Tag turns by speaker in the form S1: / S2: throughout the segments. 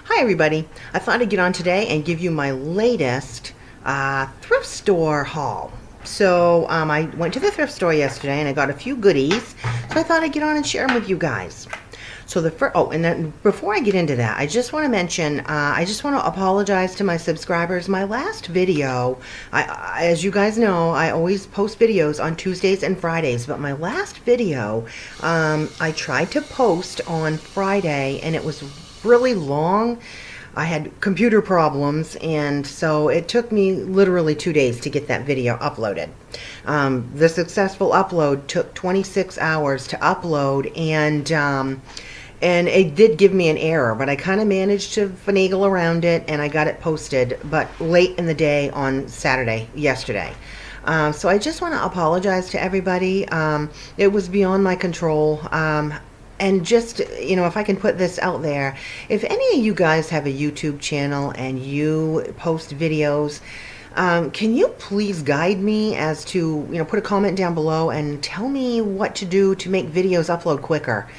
S1: Hi everybody, I thought I'd get on today and give you my latest thrift store haul. I went to the thrift store yesterday and I got a few goodies, so I thought I'd get on and share them with you guys. So the first, and then before I get into that, I just want to mention, I just want to apologize to my subscribers. My last video, as you guys know, I always post videos on Tuesdays and Fridays, but my last video, I tried to post on Friday and it was really long. I had computer problems, and so it took me literally 2 days to get that video uploaded. The successful upload took 26 hours to upload, and it did give me an error, but I kind of managed to finagle around it, and I got it posted, but late in the day on Saturday, yesterday. So I just want to apologize to everybody. It was beyond my control. And just, if I can put this out there, if any of you guys have a YouTube channel and you post videos, can you please guide me as to, put a comment down below and tell me what to do to make videos upload quicker.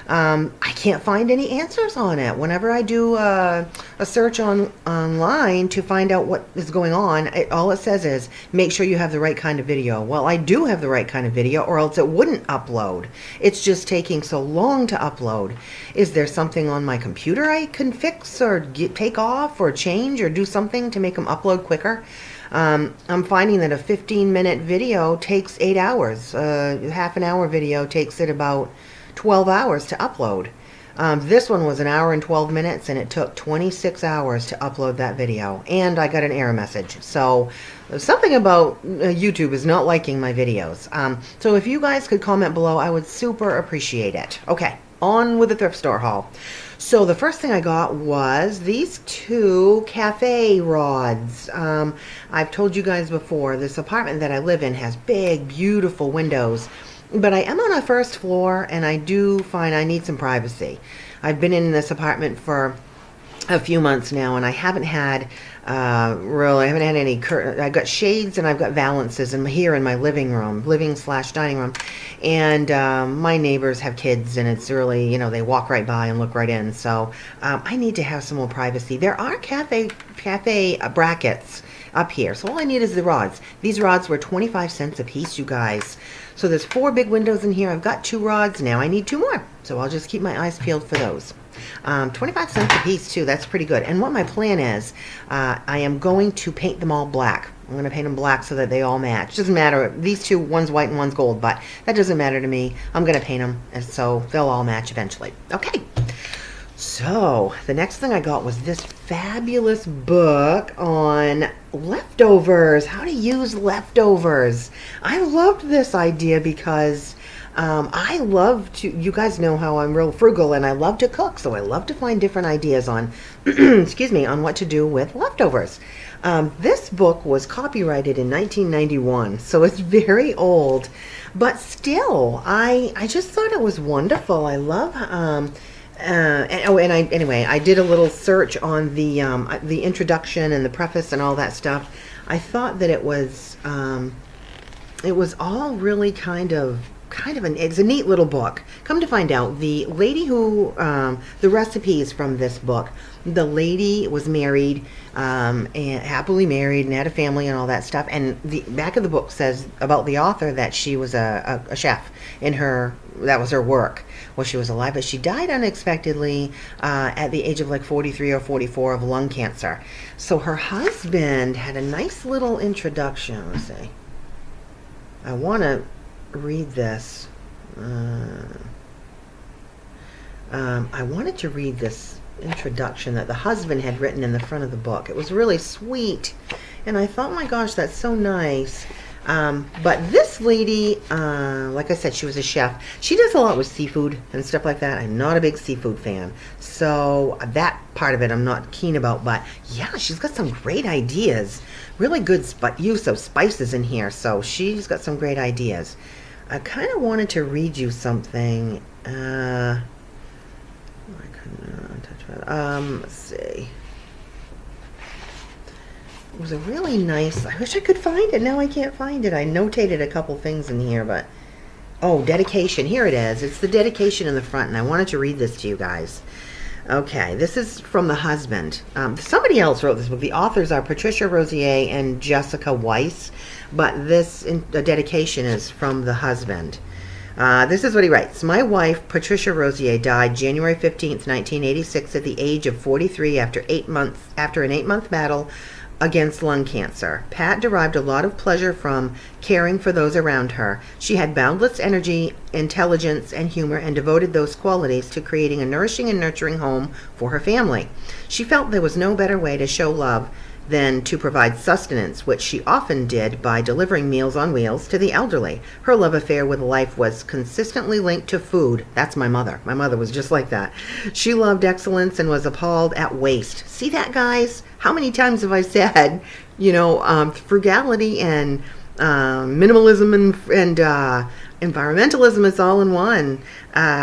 S1: I can't find any answers on it. Whenever I do a search online to find out what is going on, all it says is, make sure you have the right kind of video. Well, I do have the right kind of video, or else it wouldn't upload. It's just taking so long to upload. Is there something on my computer I can fix or take off or change or do something to make them upload quicker? I'm finding that a 15-minute video takes 8 hours. Half an hour video takes it about 12 hours to upload. This one was 1 hour and 12 minutes, and it took 26 hours to upload that video, and I got an error message. So something about YouTube is not liking my videos. So if you guys could comment below, I would super appreciate it. Okay, on with the thrift store haul. So the first thing I got was these two cafe rods. I've told you guys before, this apartment that I live in has big, beautiful windows. But I am on a first floor, and I do find I need some privacy. I've been in this apartment for a few months now, and I haven't had any curtain. I've got shades and I've got valances here in my living/dining room, and my neighbors have kids, and it's really, they walk right by and look right in. So I need to have some more privacy. There are cafe brackets up here, so all I need is the rods. These rods were 25 cents a piece, you guys. So there's 4 big windows in here. I've got 2 rods now. I need 2 more, so I'll just keep my eyes peeled for those. 25 cents a piece too. That's pretty good. And what my plan is, I am going to paint them all black. I'm going to paint them black so that they all match. Doesn't matter. These two, one's white and one's gold, but that doesn't matter to me. I'm going to paint them, and so they'll all match eventually. Okay. So the next thing I got was this fabulous book on leftovers, how to use leftovers. I loved this idea because I love to, you guys know how I'm real frugal and I love to cook, so I love to find different ideas on, excuse me, on what to do with leftovers. This book was copyrighted in 1991, so it's very old, but still, I just thought it was wonderful. I love, anyway, I did a little search on the introduction and the preface and all that stuff. I thought that it was all really it's a neat little book. Come to find out, the lady who, the recipes from this book, the lady was married, and happily married, and had a family and all that stuff. And the back of the book says about the author that she was a chef in that was her work while she was alive, but she died unexpectedly at the age of like 43 or 44 of lung cancer. So her husband had a nice little introduction. Let's see. I want to read this. I wanted to read this introduction that the husband had written in the front of the book. It was really sweet, and I thought, my gosh, that's so nice. But this lady, like I said, she was a chef. She does a lot with seafood and stuff like that. I'm not a big seafood fan, so that part of it I'm not keen about. But yeah, she's got some great ideas. Really good use of spices in here, so she's got some great ideas. I kind of wanted to read you something. I couldn't touch that. Let's see. It was a really nice, I wish I could find it. Now I can't find it. I notated a couple things in here, but oh, dedication. Here it is. It's the dedication in the front, and I wanted to read this to you guys. Okay, this is from the husband. Somebody else wrote this book. The authors are Patricia Rosier and Jessica Weiss, but the dedication is from the husband. This is what he writes. My wife, Patricia Rosier, died January 15th, 1986 at the age of 43 after an 8-month battle against lung cancer. Pat derived a lot of pleasure from caring for those around her. She had boundless energy, intelligence, and humor, and devoted those qualities to creating a nourishing and nurturing home for her family. She felt there was no better way to show love than to provide sustenance, which she often did by delivering Meals on Wheels to the elderly. Her love affair with life was consistently linked to food. That's my mother. My mother was just like that. She loved excellence and was appalled at waste. See that, guys? How many times have I said, frugality and minimalism and environmentalism is all in one.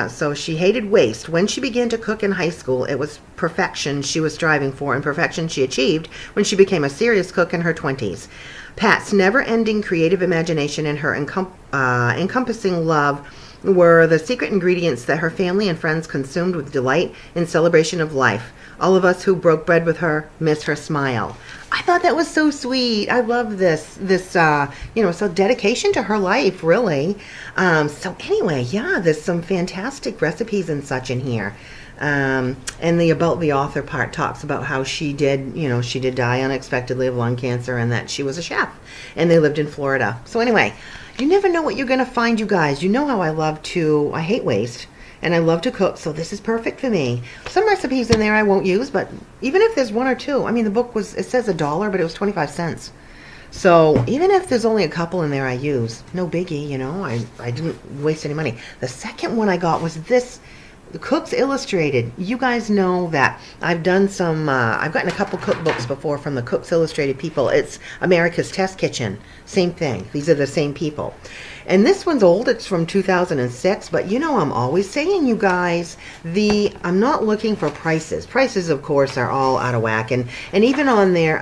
S1: So she hated waste. When she began to cook in high school, it was perfection she was striving for, and perfection she achieved when she became a serious cook in her 20s. Pat's never-ending creative imagination and her encompassing love were the secret ingredients that her family and friends consumed with delight in celebration of life. All of us who broke bread with her miss her smile. I thought that was so sweet. I love this so dedication to her life, really. So anyway, yeah, there's some fantastic recipes and such in here. And the about the author part talks about how she did die unexpectedly of lung cancer, and that she was a chef, and they lived in Florida. So anyway, you never know what you're going to find, you guys. You know how I hate waste, and I love to cook, so this is perfect for me. Some recipes in there I won't use, but even if there's one or two, the book it says $1, but it was 25 cents. So even if there's only a couple in there I use, no biggie, I didn't waste any money. The second one I got was this, the Cook's Illustrated. You guys know that I've done I've gotten a couple cookbooks before from the Cook's Illustrated people. It's America's Test Kitchen. Same thing. These are the same people. And this one's old. It's from 2006. But I'm always saying, you guys, I'm not looking for prices. Prices, of course, are all out of whack. And even on their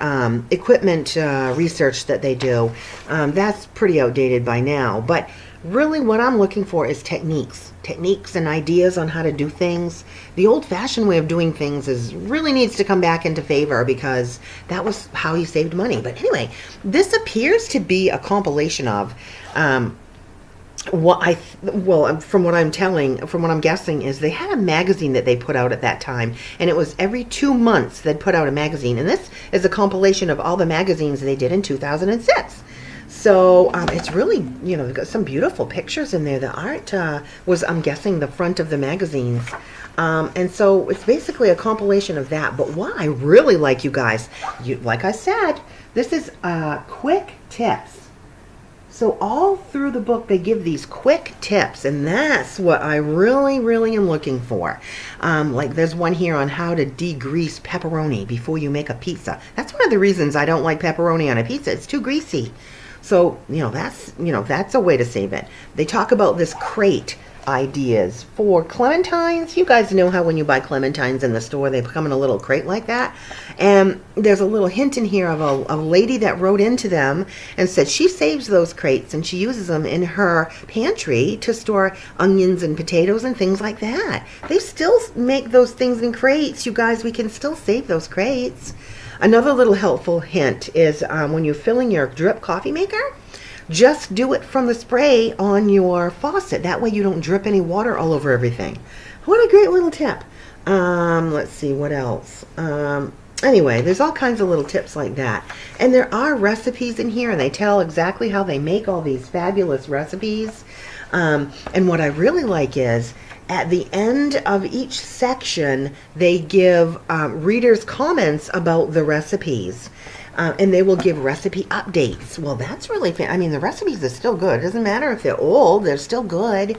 S1: equipment research that they do, that's pretty outdated by now. But really what I'm looking for is techniques and ideas on how to do things. The old-fashioned way of doing things really needs to come back into favor, because that was how you saved money. But anyway, this appears to be a compilation of from what I'm guessing is they had a magazine that they put out at that time, and it was every 2 months they'd put out a magazine, and this is a compilation of all the magazines they did in 2006. So it's really, they've got some beautiful pictures in there. The art was, I'm guessing, the front of the magazines. And so it's basically a compilation of that. But what I really like, you guys, like I said, this is quick tips. So all through the book, they give these quick tips, and that's what I really, really am looking for. Like there's one here on how to degrease pepperoni before you make a pizza. That's one of the reasons I don't like pepperoni on a pizza. It's too greasy. So, that's a way to save it. They talk about this crate ideas for clementines. You guys know how when you buy clementines in the store, they come in a little crate like that. And there's a little hint in here of a lady that wrote into them and said she saves those crates and she uses them in her pantry to store onions and potatoes and things like that. They still make those things in crates. You guys, we can still save those crates. Another little helpful hint is when you're filling your drip coffee maker, just do it from the spray on your faucet. That way you don't drip any water all over everything. What a great little tip. Let's see, what else? Anyway, there's all kinds of little tips like that. And there are recipes in here, and they tell exactly how they make all these fabulous recipes. And what I really like is, at the end of each section, they give readers comments about the recipes. And they will give recipe updates. Well, that's really the recipes are still good. It doesn't matter if they're old, they're still good.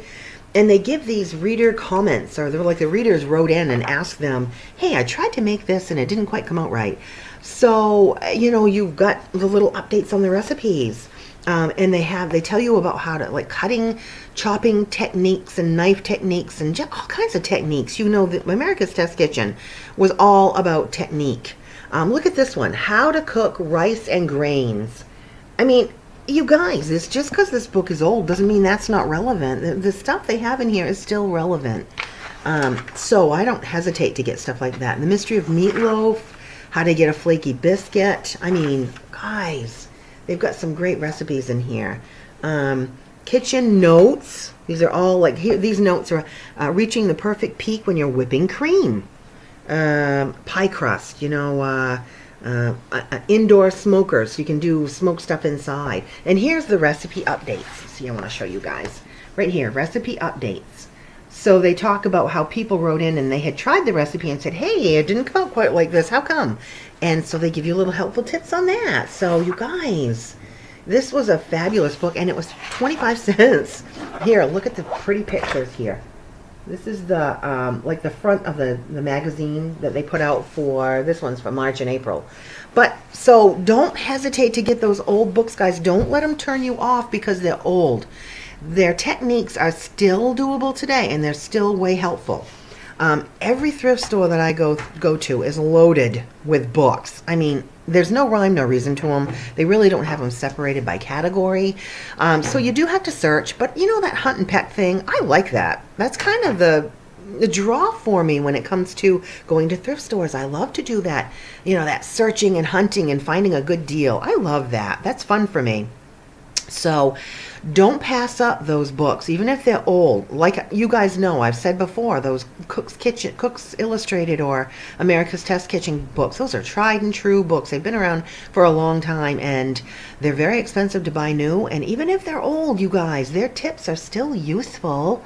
S1: And they give these reader comments, or they're like the readers wrote in and asked them, hey, I tried to make this and it didn't quite come out right. So, you've got the little updates on the recipes. And they tell you about how to, like, cutting, chopping techniques and knife techniques and all kinds of techniques. That America's Test Kitchen was all about technique. Look at this one, how to cook rice and grains. You guys, it's just because this book is old doesn't mean that's not relevant. The stuff they have in here is still relevant. So I don't hesitate to get stuff like that. The Mystery of Meatloaf, how to get a flaky biscuit. I mean, guys, they've got some great recipes in here. Kitchen notes. These are all like, here, these notes are reaching the perfect peak when you're whipping cream. Pie crust, indoor smokers. You can do smoke stuff inside. And here's the recipe updates. See, I want to show you guys. Right here, recipe updates. So they talk about how people wrote in and they had tried the recipe and said, hey, it didn't come out quite like this. How come? And so they give you little helpful tips on that. So you guys, this was a fabulous book, and it was 25 cents. Here, look at the pretty pictures here. This is the like the front of the magazine that they put out for, this one's for March and April. But so don't hesitate to get those old books, guys. Don't let them turn you off because they're old. Their techniques are still doable today, and they're still way helpful. Every thrift store that I go to is loaded with books. I mean, there's no rhyme, no reason to them. They really don't have them separated by category. So you do have to search, but you know that hunt and peck thing? I like that. That's kind of the draw for me when it comes to going to thrift stores. I love to do that. That searching and hunting and finding a good deal. I love that. That's fun for me. So don't pass up those books, even if they're old. Like you guys know, I've said before, those Cook's Illustrated or America's Test Kitchen books, those are tried and true books. They've been around for a long time, and they're very expensive to buy new. And even if they're old, you guys, their tips are still useful.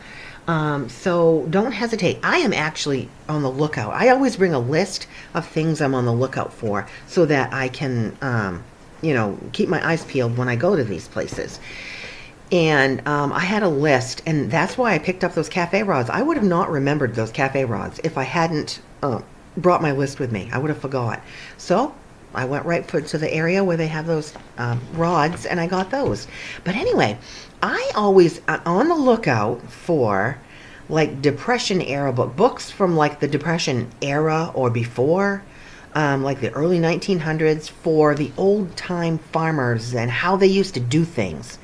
S1: So don't hesitate. I am actually on the lookout. I always bring a list of things I'm on the lookout for so that I can keep my eyes peeled when I go to these places. And I had a list, and that's why I picked up those cafe rods. I would have not remembered those cafe rods if I hadn't brought my list with me. I would have forgot. So I went right to the area where they have those rods, and I got those. But anyway, I always on the lookout for like Depression era books from like the Depression era or before. Like the early 1900s, for the old-time farmers and how they used to do things.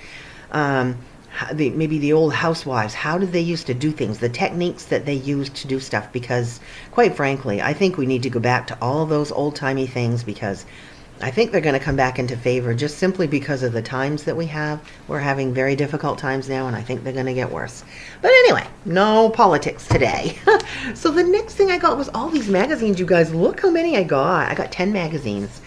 S1: Maybe the old housewives, how did they used to do things, the techniques that they used to do stuff, because quite frankly, I think we need to go back to all those old-timey things, because I think they're going to come back into favor just simply because of the times that we have. We're having very difficult times now, and I think they're going to get worse. But anyway, no politics today. So the next thing I got was all these magazines, you guys. Look how many I got. I got 10 magazines.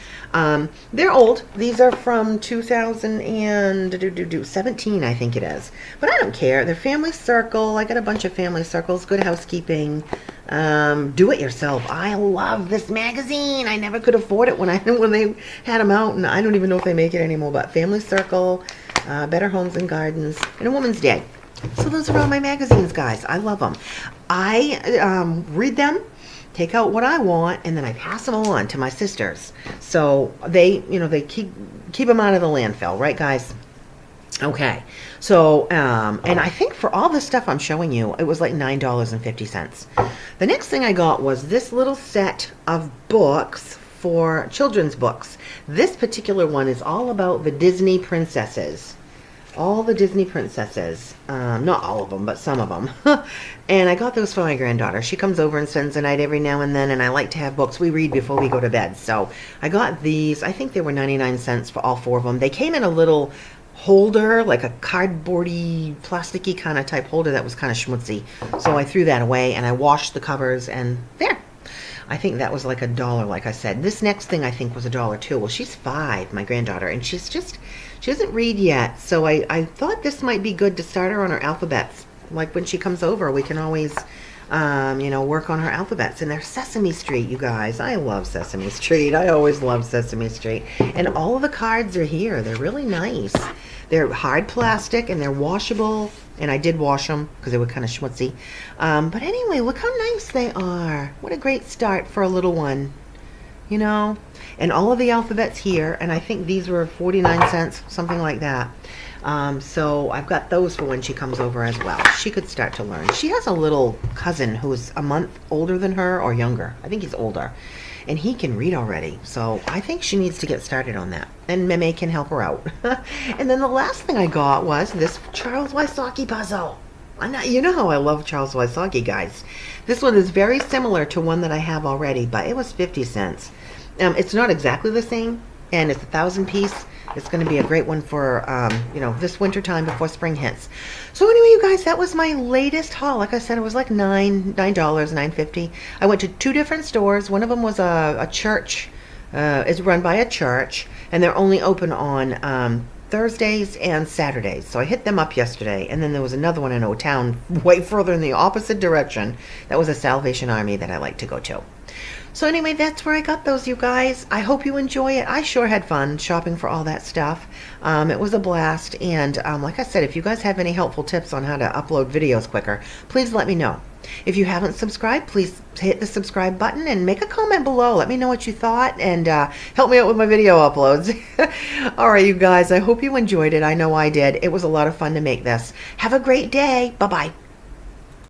S1: They're old. These are from 2017, I think it is. But I don't care. They're Family Circle. I got a bunch of Family Circles. Good Housekeeping. Do It Yourself. I love this magazine. I never could afford it when they had them out, and I don't even know if they make it anymore. But Family Circle, Better Homes and Gardens, and A Woman's Day. So those are all my magazines, guys. I love them. I read them, take out what I want, and then I pass them on to my sisters. So they keep them out of the landfill, right, guys? Okay. So, and I think for all this stuff I'm showing you, it was like $9.50. The next thing I got was this little set of books for children's books. This particular one is all about the Disney princesses. All the Disney princesses. Not all of them, but some of them. And I got those for my granddaughter. She comes over and spends the night every now and then, and I like to have books we read before we go to bed. So I got these. I think they were 99 cents for all four of them. They came in a little holder, like a cardboardy, plasticky kind of type holder that was kind of schmutzy. So I threw that away, and I washed the covers, and there. I think that was like $1, like I said. This next thing I think was $1 too. Well, she's 5, my granddaughter, and she doesn't read yet. So I thought this might be good to start her on her alphabets. Like when she comes over, we can always, work on her alphabets. And they're Sesame Street, you guys. I love Sesame Street. I always love Sesame Street. And all of the cards are here. They're really nice. They're hard plastic, and they're washable. And I did wash them because they were kind of schmutzy. But anyway, look how nice they are. What a great start for a little one. And all of the alphabets here. And I think these were 49 cents, something like that. So I've got those for when she comes over as well. She could start to learn. She has a little cousin who's a month older than her, or younger. I think he's older. And he can read already. So I think she needs to get started on that. And Meme can help her out. And then the last thing I got was this Charles Wysocki puzzle. You know how I love Charles Wysocki, guys. This one is very similar to one that I have already, but it was 50 cents. It's not exactly the same, and it's a 1,000 piece. It's going to be a great one for, this winter time before spring hits. So anyway, you guys, that was my latest haul. Like I said, it was like $9.50. I went to 2 different stores. One of them was a church. It's run by a church, and they're only open on Thursdays and Saturdays. So I hit them up yesterday, and then there was another one in O Town, way further in the opposite direction. That was a Salvation Army that I like to go to. So anyway, that's where I got those, you guys. I hope you enjoy it. I sure had fun shopping for all that stuff. It was a blast. And like I said, if you guys have any helpful tips on how to upload videos quicker, please let me know. If you haven't subscribed, please hit the subscribe button and make a comment below. Let me know what you thought and help me out with my video uploads. All right, you guys, I hope you enjoyed it. I know I did. It was a lot of fun to make this. Have a great day. Bye-bye.